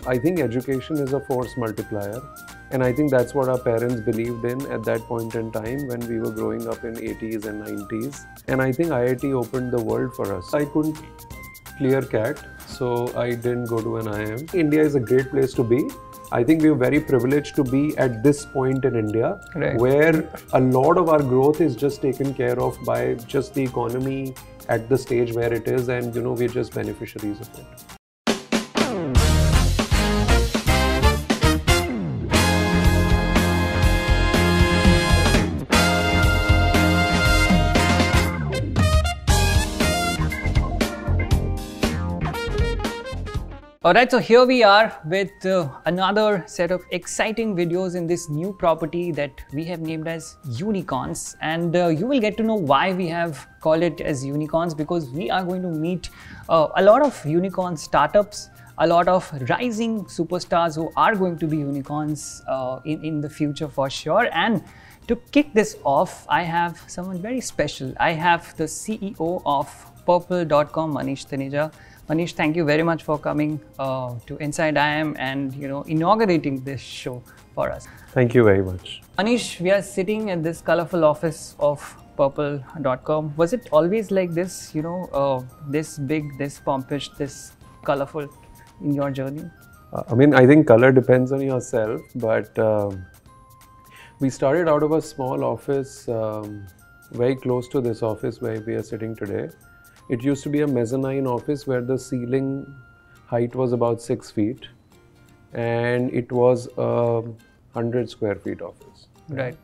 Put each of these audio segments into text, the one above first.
I think education is a force multiplier, and I think that's what our parents believed in at that point in time when we were growing up in 80s and 90s. And I think IIT opened the world for us. I couldn't clear CAT, so I didn't go to an IIM. India is a great place to be. I think we're very privileged to be at this point in India, right, where a lot of our growth is just taken care of by just the economy at the stage where it is, and we're just beneficiaries of it. Alright, so here we are with another set of exciting videos in this new property that we have named as Unicorns, and you will get to know why we have called it as Unicorns, because we are going to meet a lot of unicorn startups, a lot of rising superstars who are going to be unicorns in the future for sure. And to kick this off, I have someone very special. I have the CEO of Purplle.com, Manish Taneja. Manish, thank you very much for coming to Inside IIM and inaugurating this show for us. Thank you very much. Manish, we are sitting at this colorful office of Purplle.com. Was it always like this, this big, this pompous, this colorful in your journey? I think color depends on yourself, but we started out of a small office very close to this office where we are sitting today. It used to be a mezzanine office where the ceiling height was about 6 feet, and it was a 100 square feet office. Right.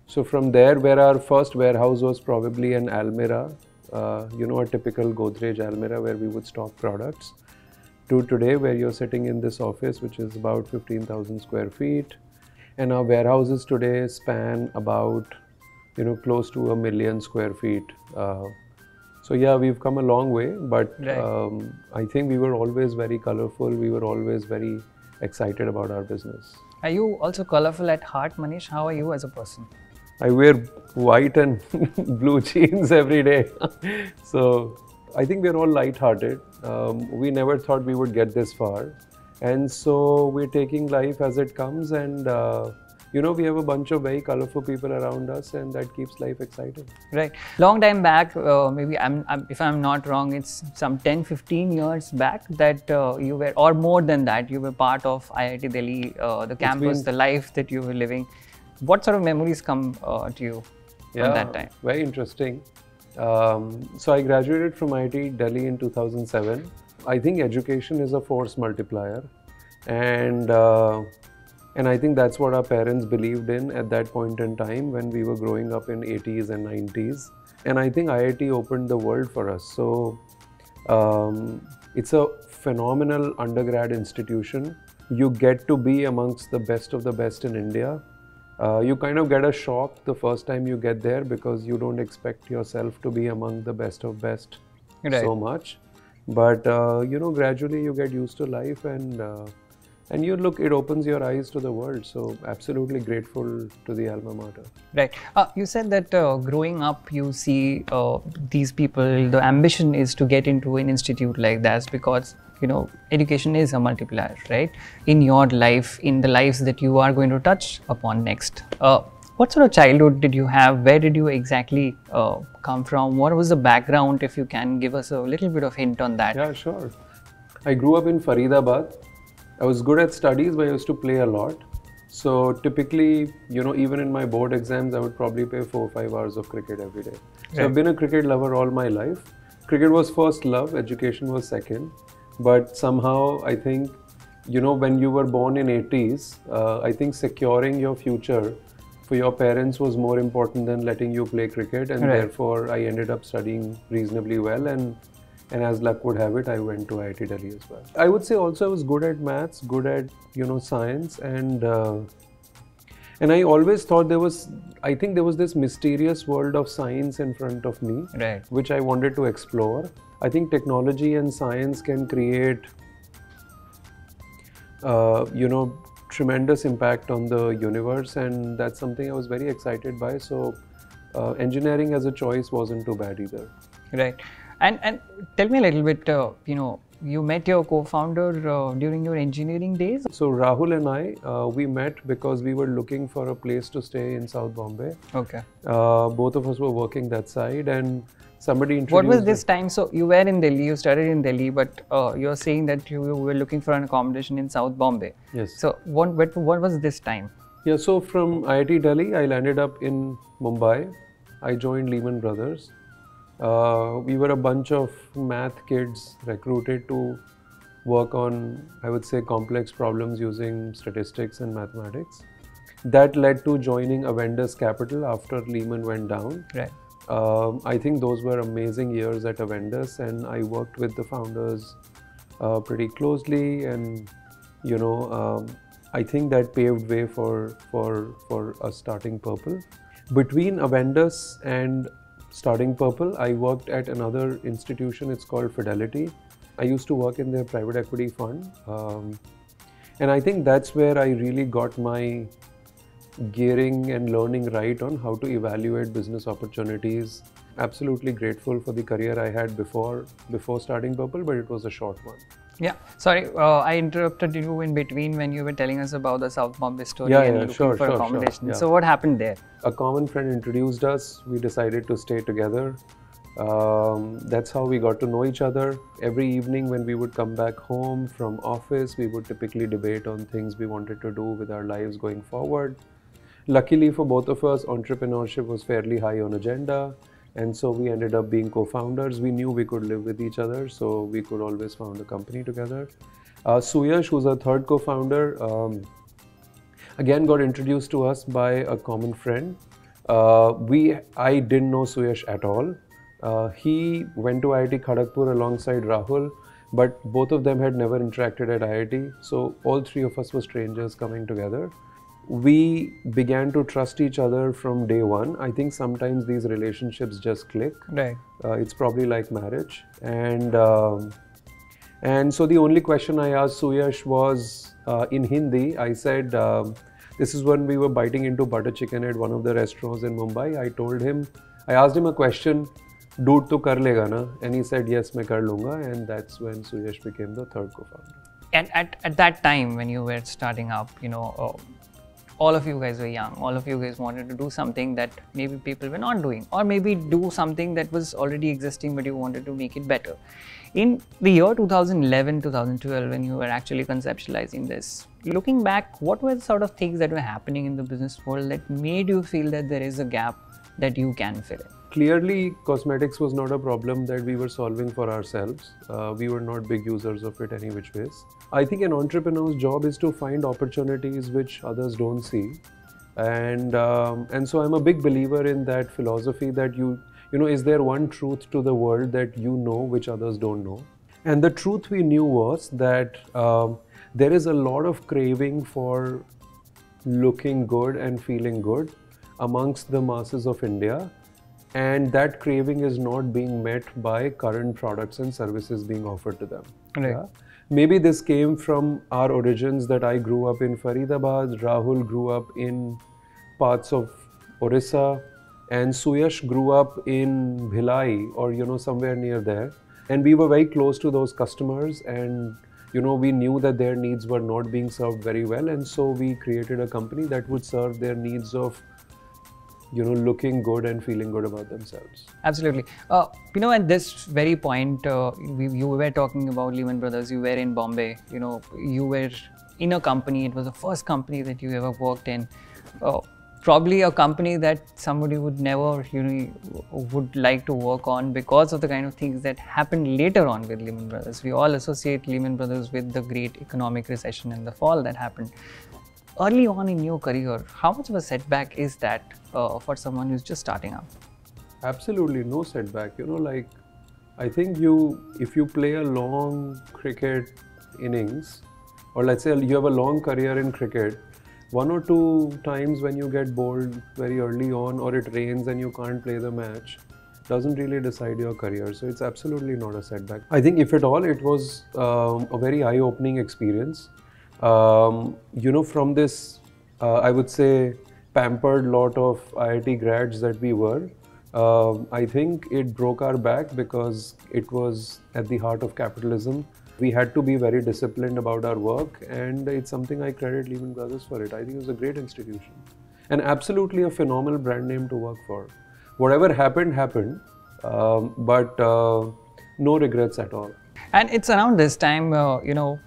So from there, where our first warehouse was probably an almirah, a typical Godrej almirah where we would stock products, to today where you're sitting in this office, which is about 15,000 square feet. And our warehouses today span about, close to 1 million square feet. So yeah, we've come a long way, but right. I think we were always very colorful. We were always very excited about our business. Are you also colorful at heart, Manish? How are you as a person? I wear white and blue jeans every day. So I think we're all light-hearted. We never thought we would get this far. And so we're taking life as it comes, and we have a bunch of very colorful people around us, and that keeps life exciting. Right. Long time back, maybe if I'm not wrong, it's some 10-15 years back that you were, or more than that, you were part of IIT Delhi, the campus, the life that you were living. What sort of memories come to you from that time? Very interesting. So I graduated from IIT Delhi in 2007. I think education is a force multiplier, and I think that's what our parents believed in at that point in time when we were growing up in 80s and 90s. And I think IIT opened the world for us. So it's a phenomenal undergrad institution. You get to be amongst the best of the best in India. You kind of get a shock the first time you get there because you don't expect yourself to be among the best of best so much. But gradually you get used to life, and it opens your eyes to the world. So absolutely grateful to the alma mater. Right. You said that growing up, you see these people, the ambition is to get into an institute like that because, education is a multiplier, right? In your life, in the lives that you are going to touch upon next. What sort of childhood did you have? Where did you exactly come from? What was the background? If you can give us a little bit of hint on that. Yeah, sure. I grew up in Faridabad. I was good at studies, but I used to play a lot. So typically, even in my board exams, I would probably play 4 or 5 hours of cricket every day. So I've been a cricket lover all my life. Cricket was first love, education was second. But somehow, I think, when you were born in 80s, I think securing your future for your parents was more important than letting you play cricket. And therefore, I ended up studying reasonably well. And as luck would have it, I went to IIT Delhi as well. I would say also I was good at maths, good at, science, and I always thought there was this mysterious world of science in front of me, which I wanted to explore. I think technology and science can create, tremendous impact on the universe, and that's something I was very excited by. So engineering as a choice wasn't too bad either. Right. And tell me a little bit, you met your co-founder during your engineering days? So Rahul and I, we met because we were looking for a place to stay in South Bombay. Okay. Both of us were working that side, and somebody introduced. What was this time? So you were in Delhi, you studied in Delhi, but you're saying that you were looking for an accommodation in South Bombay. Yes. So what was this time? Yeah, so from IIT Delhi, I landed up in Mumbai. I joined Lehman Brothers. We were a bunch of math kids recruited to work on, I would say, complex problems using statistics and mathematics. That led to joining Avendus Capital after Lehman went down. Right. I think those were amazing years at Avendus, and I worked with the founders pretty closely, and I think that paved way for us starting Purplle. Between Avendus and starting Purplle, I worked at another institution. It's called Fidelity. I used to work in their private equity fund, and I think that's where I really got my gearing and learning right on how to evaluate business opportunities. Absolutely grateful for the career I had before starting Purplle, but it was a short one. Yeah, sorry, I interrupted you in between when you were telling us about the South Bombay story and looking for accommodation. Yeah. So what happened there? A common friend introduced us. We decided to stay together. That's how we got to know each other. Every evening when we would come back home from office, we would typically debate on things we wanted to do with our lives going forward. Luckily for both of us, entrepreneurship was fairly high on agenda. And so we ended up being co-founders. We knew we could live with each other, so we could always found a company together. Suyash, who's our third co-founder, again got introduced to us by a common friend. I didn't know Suyash at all. He went to IIT Kharagpur alongside Rahul, but both of them had never interacted at IIT. So all three of us were strangers coming together. We began to trust each other from day one. I think sometimes these relationships just click. Right. It's probably like marriage. And so the only question I asked Suyash was in Hindi. I said, this is when we were biting into butter chicken at one of the restaurants in Mumbai. I asked him a question, dude, tu kar lega na? And he said, yes, main kar lunga. And that's when Suyash became the third co-founder. And at that time when you were starting up, all of you guys were young, all of you guys wanted to do something that maybe people were not doing, or maybe do something that was already existing but you wanted to make it better. In the year 2011, 2012, when you were actually conceptualizing this, looking back, what were the sort of things that were happening in the business world that made you feel that there is a gap that you can fill in? Clearly, cosmetics was not a problem that we were solving for ourselves. We were not big users of it any which ways. I think an entrepreneur's job is to find opportunities which others don't see. And so I'm a big believer in that philosophy that is there one truth to the world that you know which others don't know? And the truth we knew was that there is a lot of craving for looking good and feeling good amongst the masses of India. And that craving is not being met by current products and services being offered to them. Right. Yeah? Maybe this came from our origins that I grew up in Faridabad, Rahul grew up in parts of Orissa, and Suyash grew up in Bhilai or somewhere near there. And we were very close to those customers, and we knew that their needs were not being served very well, and so we created a company that would serve their needs of looking good and feeling good about themselves. Absolutely. At this very point, you were talking about Lehman Brothers, you were in Bombay, you were in a company, it was the first company that you ever worked in. Probably a company that somebody would never, would like to work on because of the kind of things that happened later on with Lehman Brothers. We all associate Lehman Brothers with the great economic recession and the fall that happened. Early on in your career, how much of a setback is that for someone who's just starting up? Absolutely no setback. I think if you play a long cricket innings, or let's say you have a long career in cricket, one or two times when you get bored very early on, or it rains and you can't play the match, doesn't really decide your career. So it's absolutely not a setback. I think if at all, it was a very eye-opening experience. From this, I would say, pampered lot of IIT grads that we were, I think it broke our back because it was at the heart of capitalism. We had to be very disciplined about our work, and it's something I credit Lehman Brothers for it. I think it was a great institution and absolutely a phenomenal brand name to work for. Whatever happened, happened, but no regrets at all. And it's around this time,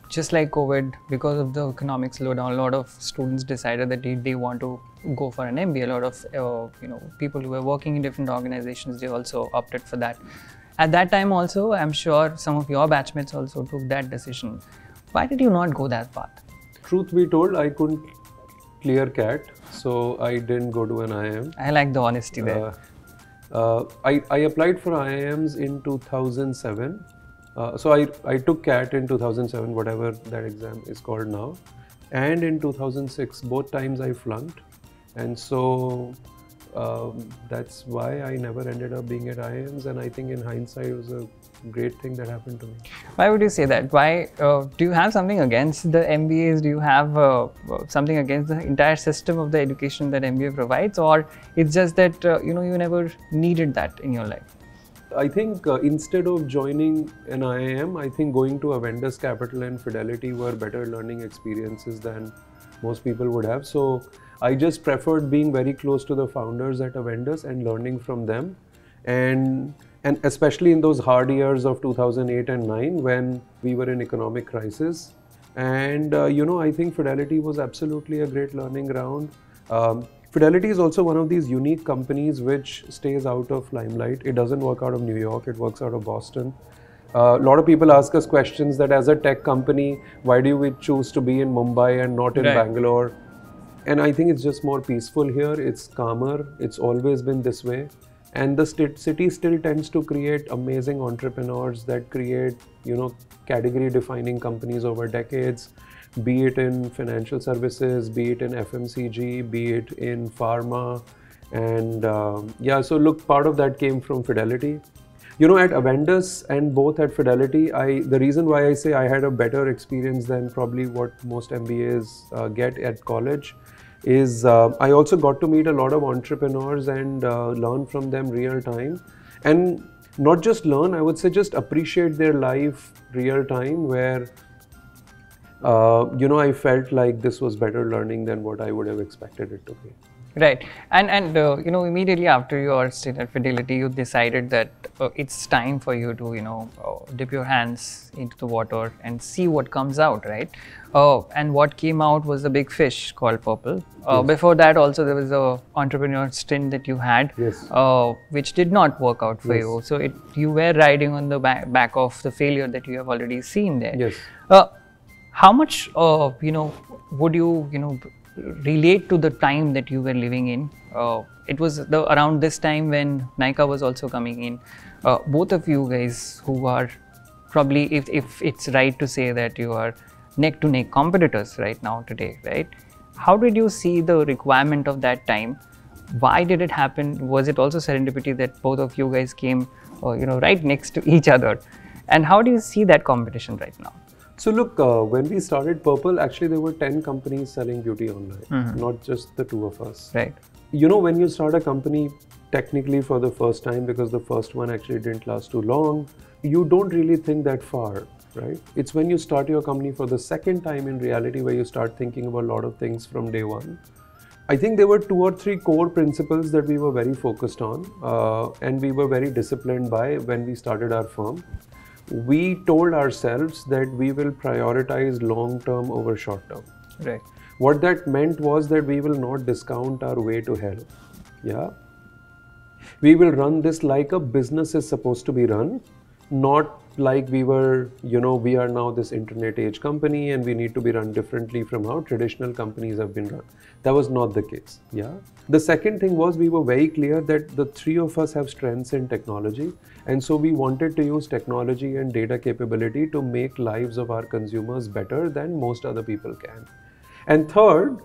just like COVID, because of the economic slowdown, a lot of students decided that they want to go for an MBA. A lot of, people who were working in different organizations, they also opted for that. At that time also, I'm sure some of your batchmates also took that decision. Why did you not go that path? Truth be told, I couldn't clear CAT, so I didn't go to an IIM. I like the honesty there. I applied for IIMs in 2007. So I took CAT in 2007, whatever that exam is called now. And in 2006, both times I flunked. And so that's why I never ended up being at IIMs. And I think in hindsight, it was a great thing that happened to me. Why would you say that? Why do you have something against the MBAs? Do you have something against the entire system of the education that MBA provides? Or it's just that, you never needed that in your life? I think instead of joining an IIM, I think going to Avendus Capital and Fidelity were better learning experiences than most people would have. So I just preferred being very close to the founders at Avendus and learning from them. And especially in those hard years of 2008 and 9 when we were in economic crisis. And, I think Fidelity was absolutely a great learning ground. Fidelity is also one of these unique companies which stays out of limelight. It doesn't work out of New York, it works out of Boston. A lot of people ask us questions that as a tech company, why do we choose to be in Mumbai and not in Bangalore? And I think it's just more peaceful here, it's calmer, it's always been this way. And the city still tends to create amazing entrepreneurs that create, category defining companies over decades. Be it in financial services, be it in FMCG, be it in pharma. And so look, part of that came from Fidelity. At Avendus and both at Fidelity, the reason why I say I had a better experience than probably what most MBAs get at college is I also got to meet a lot of entrepreneurs and learn from them real time. And not just learn, I would say just appreciate their life real time where I felt like this was better learning than what I would have expected it to be. Right. And immediately after your stint at Fidelity, you decided that it's time for you to, dip your hands into the water and see what comes out, right? And what came out was a big fish called Purplle. Yes. Before that also there was a entrepreneur stint that you had, yes. Which did not work out for yes. you. So you were riding on the back of the failure that you have already seen there. Yes. How much, would you, relate to the time that you were living in? It was around this time when Nykaa was also coming in. Both of you guys who are probably, if it's right to say that you are neck to neck competitors right now today, right? How did you see the requirement of that time? Why did it happen? Was it also serendipity that both of you guys came, right next to each other? And how do you see that competition right now? So look, when we started Purplle, actually there were 10 companies selling beauty online, not just the two of us. Right. When you start a company technically for the first time, because the first one actually didn't last too long, you don't really think that far, right? It's when you start your company for the second time in reality where you start thinking about a lot of things from day one. I think there were 2 or 3 core principles that we were very focused on and we were very disciplined by when we started our firm. We told ourselves that we will prioritize long term over short term. Right. What that meant was that we will not discount our way to hell. Yeah. We will run this like a business is supposed to be run, not like we were, we are now this internet age company and we need to be run differently from how traditional companies have been run. That was not the case. Yeah. The second thing was we were very clear that the 3 of us have strengths in technology. And so we wanted to use technology and data capability to make lives of our consumers better than most other people can. And third,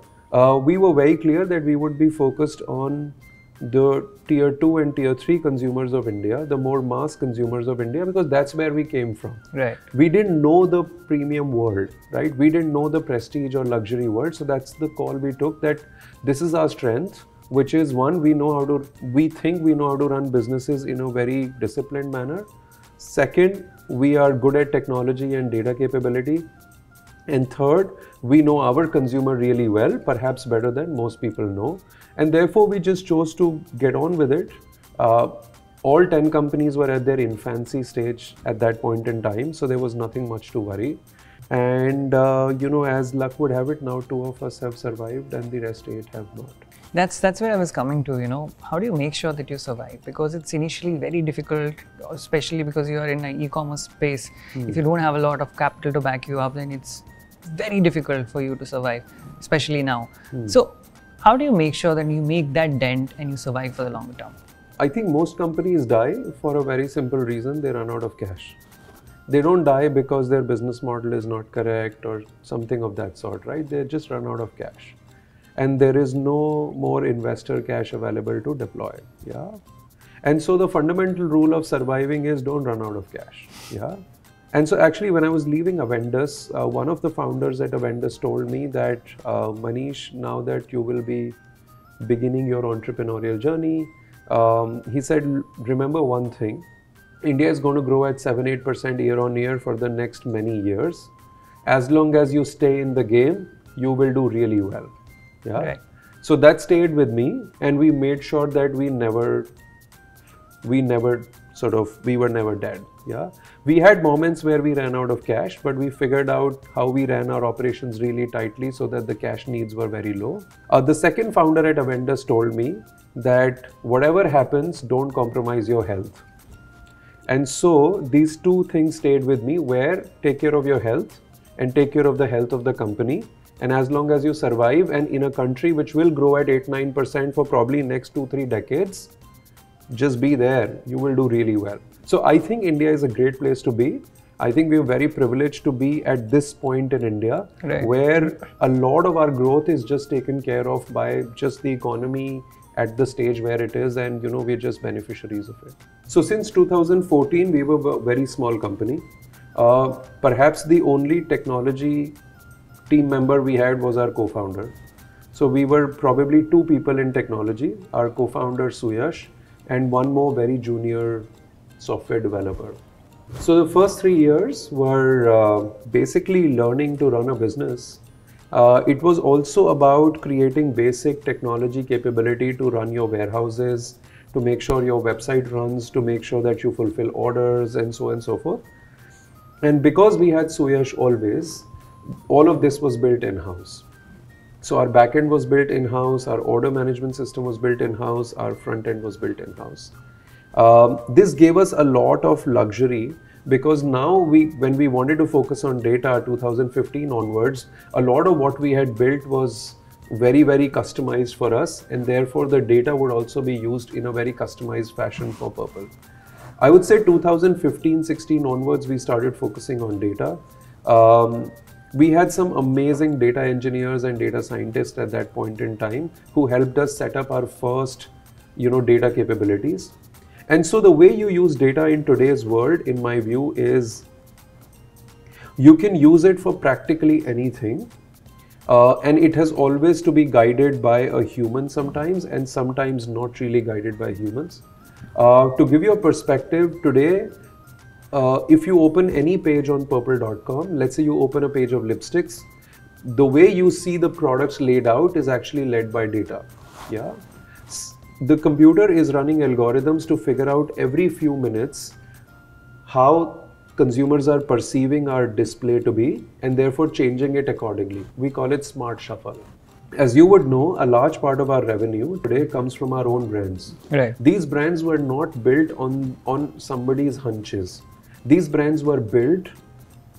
we were very clear that we would be focused on the tier 2 and tier 3 consumers of India, the more mass consumers of India, because that's where we came from. Right. We didn't know the premium world, right? We didn't know the prestige or luxury world. So that's the call we took, that this is our strength, which is one, we think we know how to run businesses in a very disciplined manner. Second, we are good at technology and data capability. And third, we know our consumer really well, perhaps better than most people know. And therefore, we just chose to get on with it. All 10 companies were at their infancy stage at that point in time, so there was nothing much to worry. And as luck would have it, now 2 of us have survived and the rest 8 have not. That's where I was coming to, how do you make sure that you survive? Because it's initially very difficult, especially because you are in an e-commerce space. If you don't have a lot of capital to back you up, then it's very difficult for you to survive, especially now. So how do you make sure that you make that dent and you survive for the longer term? I think most companies die for a very simple reason: they run out of cash. They don't die because their business model is not correct or something of that sort, right? They just run out of cash. And there is no more investor cash available to deploy, yeah? And so the fundamental rule of surviving is don't run out of cash, yeah? And so actually when I was leaving Avendus, one of the founders at Avendus told me that, Manish, now that you will be beginning your entrepreneurial journey, he said, remember one thing, India is going to grow at 7-8% year on year for the next many years. As long as you stay in the game, you will do really well. Yeah. Right. So that stayed with me, and we made sure that we were never dead. Yeah. We had moments where we ran out of cash, but we figured out how we ran our operations really tightly so that the cash needs were very low. The second founder at Avendus told me that whatever happens, don't compromise your health. And so these two things stayed with me, where take care of your health and take care of the health of the company. And as long as you survive, and in a country which will grow at 8-9% for probably next 2-3 decades, just be there. You will do really well. So I think India is a great place to be. I think we are very privileged to be at this point in India, right, where a lot of our growth is just taken care of by just the economy at the stage where it is, and we're just beneficiaries of it. So since 2014, we were a very small company. Perhaps the only technology team member we had was our co-founder. So we were probably 2 people in technology, our co-founder Suyash and one more very junior software developer. So the first 3 years were basically learning to run a business. It was also about creating basic technology capability to run your warehouses, to make sure your website runs, to make sure that you fulfill orders, and so on and so forth. And because we had Suyash always, all of this was built in-house. So our backend was built in-house, our order management system was built in-house, our front end was built in-house. This gave us a lot of luxury, because now when we wanted to focus on data 2015 onwards, a lot of what we had built was very, very customized for us, and therefore the data would also be used in a very customized fashion for Purplle. I would say 2015-16 onwards, we started focusing on data. We had some amazing data engineers and data scientists at that point in time who helped us set up our first, data capabilities. And so the way you use data in today's world, in my view, is you can use it for practically anything. And it has always to be guided by a human sometimes, and sometimes not really guided by humans. To give you a perspective, today, if you open any page on purplle.com, let's say you open a page of lipsticks, the way you see the products laid out is actually led by data. Yeah. The computer is running algorithms to figure out every few minutes how consumers are perceiving our display to be, and therefore changing it accordingly. We call it smart shuffle. As you would know, a large part of our revenue today comes from our own brands. Right. These brands were not built on somebody's hunches. These brands were built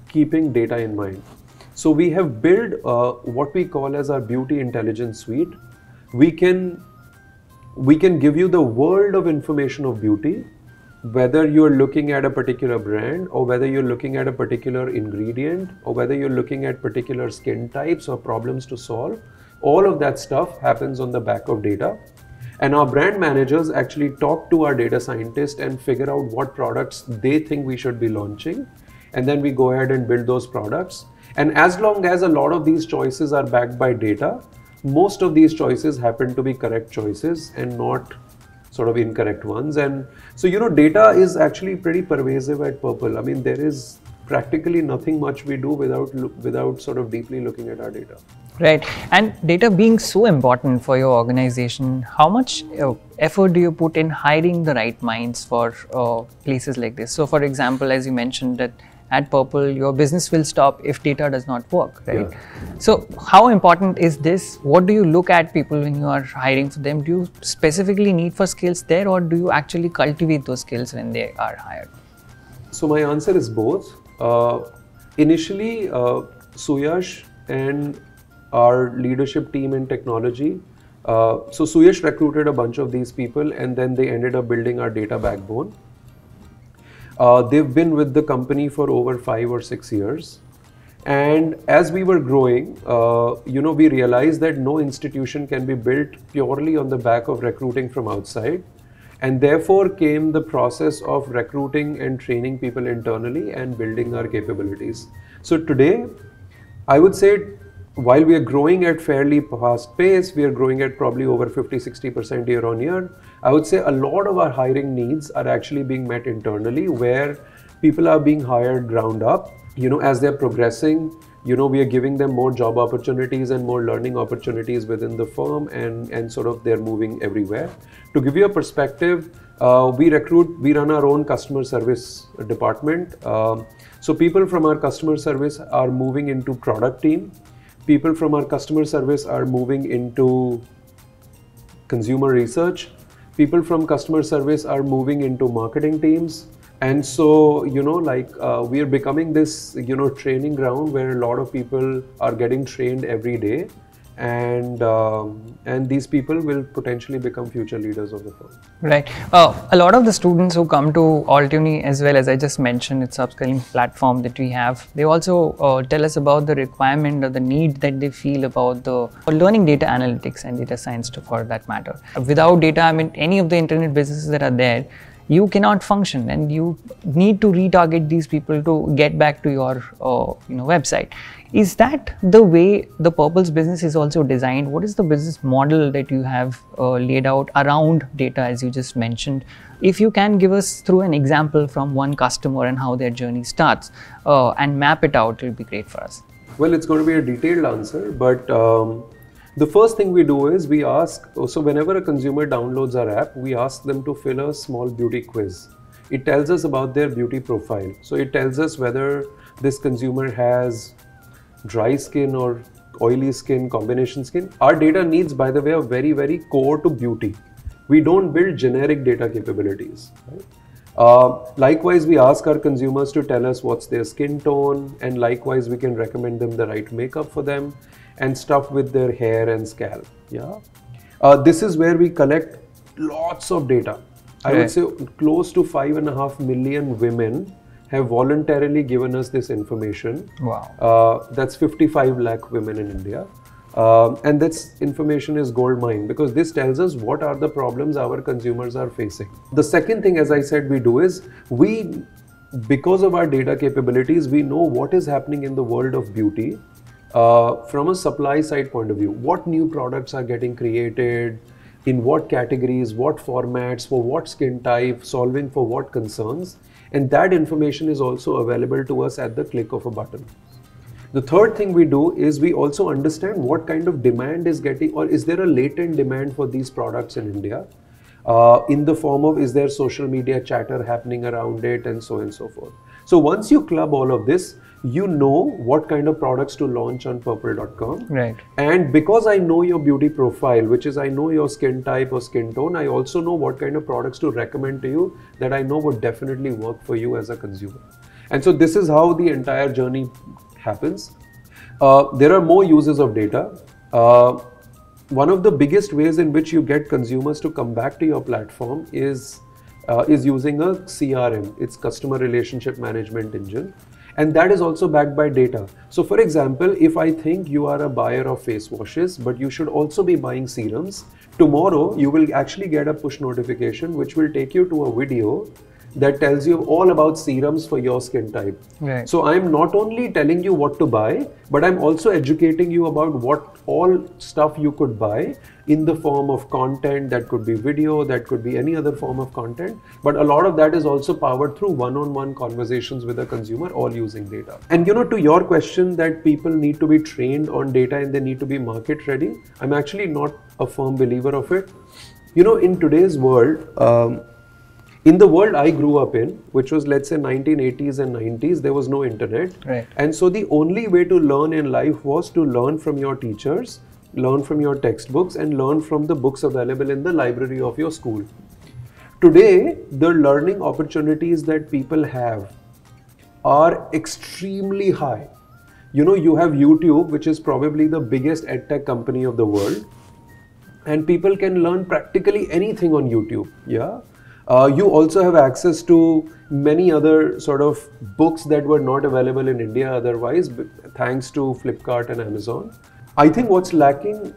keeping data in mind. So we have built what we call as our beauty intelligence suite. We can give you the world of information of beauty, whether you're looking at a particular brand, or whether you're looking at a particular ingredient, or whether you're looking at particular skin types or problems to solve. All of that stuff happens on the back of data. And our brand managers actually talk to our data scientists and figure out what products they think we should be launching. And then we go ahead and build those products. And as long as a lot of these choices are backed by data, most of these choices happen to be correct choices and not sort of incorrect ones. And so, data is actually pretty pervasive at Purplle. I mean, there is practically nothing much we do without sort of deeply looking at our data. Right. And data being so important for your organization, how much effort do you put in hiring the right minds for places like this? So, for example, as you mentioned that at Purplle, your business will stop if data does not work, right? Yeah. So, how important is this? What do you look at people when you are hiring for them? Do you specifically need for skills there, or do you actually cultivate those skills when they are hired? So, my answer is both. Initially, Suyash and our leadership team in technology. So Suyash recruited a bunch of these people, and then they ended up building our data backbone. They've been with the company for over 5 or 6 years. And as we were growing, we realized that no institution can be built purely on the back of recruiting from outside. And therefore came the process of recruiting and training people internally and building our capabilities. So today, I would say, while we are growing at fairly fast pace, we are growing at probably over 50-60% year on year. I would say a lot of our hiring needs are actually being met internally, where people are being hired ground up. As they're progressing, we are giving them more job opportunities and more learning opportunities within the firm, and sort of they're moving everywhere. To give you a perspective, we run our own customer service department. So people from our customer service are moving into product team. People from our customer service are moving into consumer research. People from customer service are moving into marketing teams. And so, we are becoming this, training ground where a lot of people are getting trained every day. And these people will potentially become future leaders of the firm. Right. A lot of the students who come to Altuni, as well as I just mentioned, it's upskilling platform that we have, they also tell us about the requirement or the need that they feel about learning data analytics and data science for that matter. Without data, I mean, any of the internet businesses that are there, you cannot function, and you need to retarget these people to get back to your website. Is that the way the Purpple's business is also designed? What is the business model that you have laid out around data, as you just mentioned? If you can give us through an example from one customer and how their journey starts and map it out, it will be great for us. Well, it's going to be a detailed answer, but the first thing we do is we ask, so whenever a consumer downloads our app, we ask them to fill a small beauty quiz. It tells us about their beauty profile. So it tells us whether this consumer has dry skin or oily skin, combination skin. Our data needs, by the way, are very, very core to beauty. We don't build generic data capabilities. Right? Likewise, we ask our consumers to tell us what's their skin tone, and likewise, we can recommend them the right makeup for them and stuff with their hair and scalp. Yeah, this is where we collect lots of data. I would say close to 5.5 million women have voluntarily given us this information. Wow. That's 55 lakh women in India. And this information is gold mine, because this tells us what are the problems our consumers are facing. The second thing, as I said, we do is because of our data capabilities, we know what is happening in the world of beauty from a supply side point of view. What new products are getting created, in what categories, what formats, for what skin type, solving for what concerns. And that information is also available to us at the click of a button. The third thing we do is we also understand what kind of demand is getting, or is there a latent demand for these products in India, in the form of, is there social media chatter happening around it, and so on and so forth. So once you club all of this, you know what kind of products to launch on Purplle.com. Right. And because I know your beauty profile, which is I know your skin type or skin tone, I also know what kind of products to recommend to you that I know would definitely work for you as a consumer. And so this is how the entire journey happens. There are more uses of data. One of the biggest ways in which you get consumers to come back to your platform is using a CRM. It's Customer Relationship Management Engine. And that is also backed by data. So for example, if I think you are a buyer of face washes, but you should also be buying serums, tomorrow you will actually get a push notification which will take you to a video that tells you all about serums for your skin type. Right. So I'm not only telling you what to buy, but I'm also educating you about what all stuff you could buy in the form of content. That could be video, that could be any other form of content. But a lot of that is also powered through one-on-one conversations with the consumer, all using data. And to your question that people need to be trained on data and they need to be market ready, I'm actually not a firm believer of it. In today's world, in the world I grew up in, which was, let's say, 1980s and 90s, there was no internet. Right. And so the only way to learn in life was to learn from your teachers, learn from your textbooks, and learn from the books available in the library of your school. Today, the learning opportunities that people have are extremely high. You have YouTube, which is probably the biggest edtech company of the world, and people can learn practically anything on YouTube. Yeah. You also have access to many other sort of books that were not available in India otherwise, thanks to Flipkart and Amazon. I think what's lacking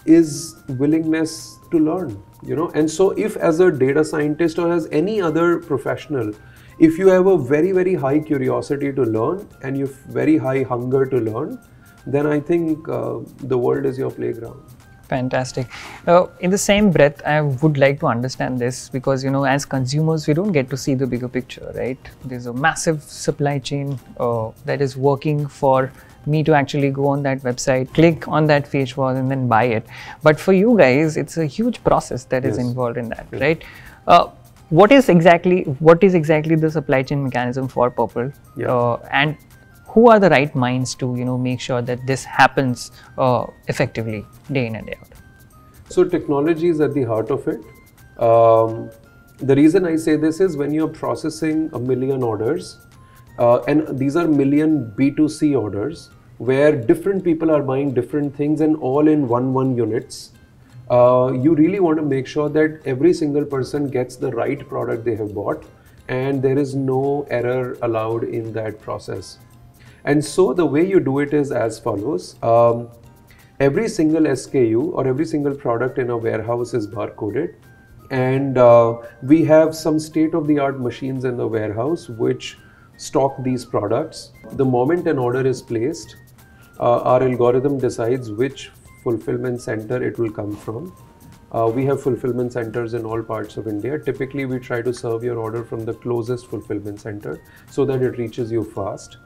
is willingness to learn, and so if as a data scientist or as any other professional, if you have a very, very high curiosity to learn and you have very high hunger to learn, then I think the world is your playground. Fantastic. In the same breath, I would like to understand this because, as consumers, we don't get to see the bigger picture, right? There's a massive supply chain that is working for me to actually go on that website, click on that face wash and then buy it. But for you guys, it's a huge process that is involved in that, right? What is exactly the supply chain mechanism for Purplle? And who are the right minds to make sure that this happens effectively day in and day out? So technology is at the heart of it. The reason I say this is when you're processing 1 million orders, and these are million B2C orders where different people are buying different things and all in one units. You really want to make sure that every single person gets the right product they have bought and there is no error allowed in that process. And so the way you do it is as follows. Every single SKU or every single product in a warehouse is barcoded, and we have some state-of-the-art machines in the warehouse which stock these products. The moment an order is placed, our algorithm decides which fulfillment center it will come from. We have fulfillment centers in all parts of India. Typically, we try to serve your order from the closest fulfillment center so that it reaches you fast.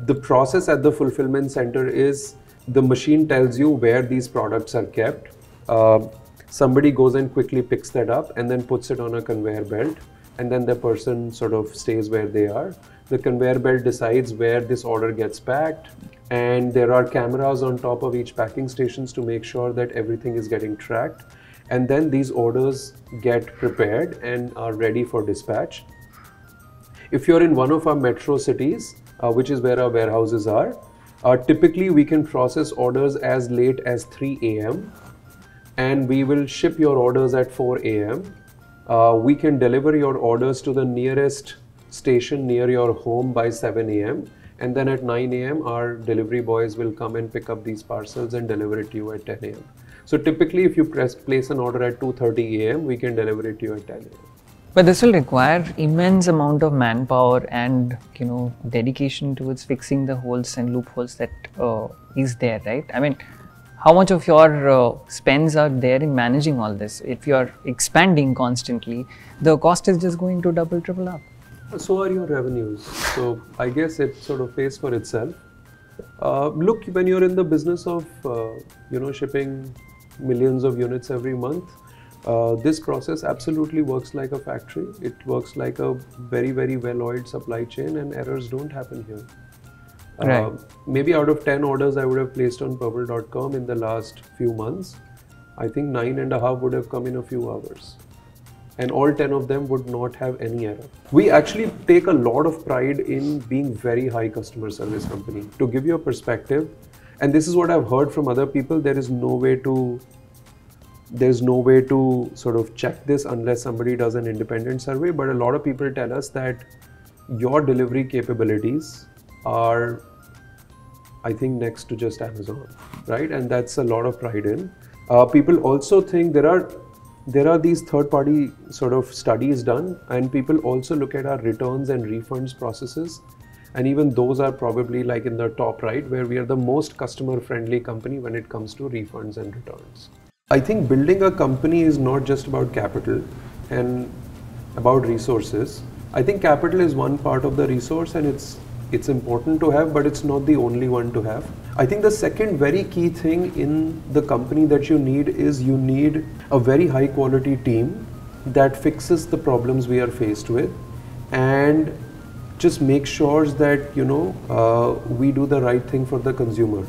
The process at the fulfillment center is the machine tells you where these products are kept. Somebody goes and quickly picks that up and then puts it on a conveyor belt, and then the person sort of stays where they are. The conveyor belt decides where this order gets packed, and there are cameras on top of each packing stations to make sure that everything is getting tracked. And then these orders get prepared and are ready for dispatch. If you're in one of our metro cities, which is where our warehouses are, typically we can process orders as late as 3 a.m. and we will ship your orders at 4 a.m. We can deliver your orders to the nearest station near your home by 7 a.m. and then at 9 a.m. our delivery boys will come and pick up these parcels and deliver it to you at 10 a.m. So typically if you place an order at 2:30 a.m. we can deliver it to you at 10 a.m. But this will require immense amount of manpower and dedication towards fixing the holes and loopholes that is there, right? I mean, how much of your spends are there in managing all this? If you are expanding constantly, the cost is just going to double, triple up. So are your revenues. So I guess it sort of pays for itself. Look, when you're in the business of shipping millions of units every month, this process absolutely works like a factory. It works like a very, very well-oiled supply chain, and errors don't happen here. Right. Maybe out of 10 orders I would have placed on Purplle.com in the last few months, I think 9.5 would have come in a few hours. And all 10 of them would not have any error. We actually take a lot of pride in being very high customer service company. To give you a perspective, and this is what I've heard from other people, there's no way to sort of check this unless somebody does an independent survey, but a lot of people tell us that your delivery capabilities are, I think, next to just Amazon, right? And that's a lot of pride in. People also think there are there are these third-party sort of studies done, and people also look at our returns and refunds processes. And even those are probably like in the top right, where we are the most customer-friendly company when it comes to refunds and returns. I think building a company is not just about capital and about resources. I think capital is one part of the resource, and it's important to have, but it's not the only one to have. I think the second very key thing in the company that you need is you need a very high quality team that fixes the problems we are faced with, and just make sure that we do the right thing for the consumer.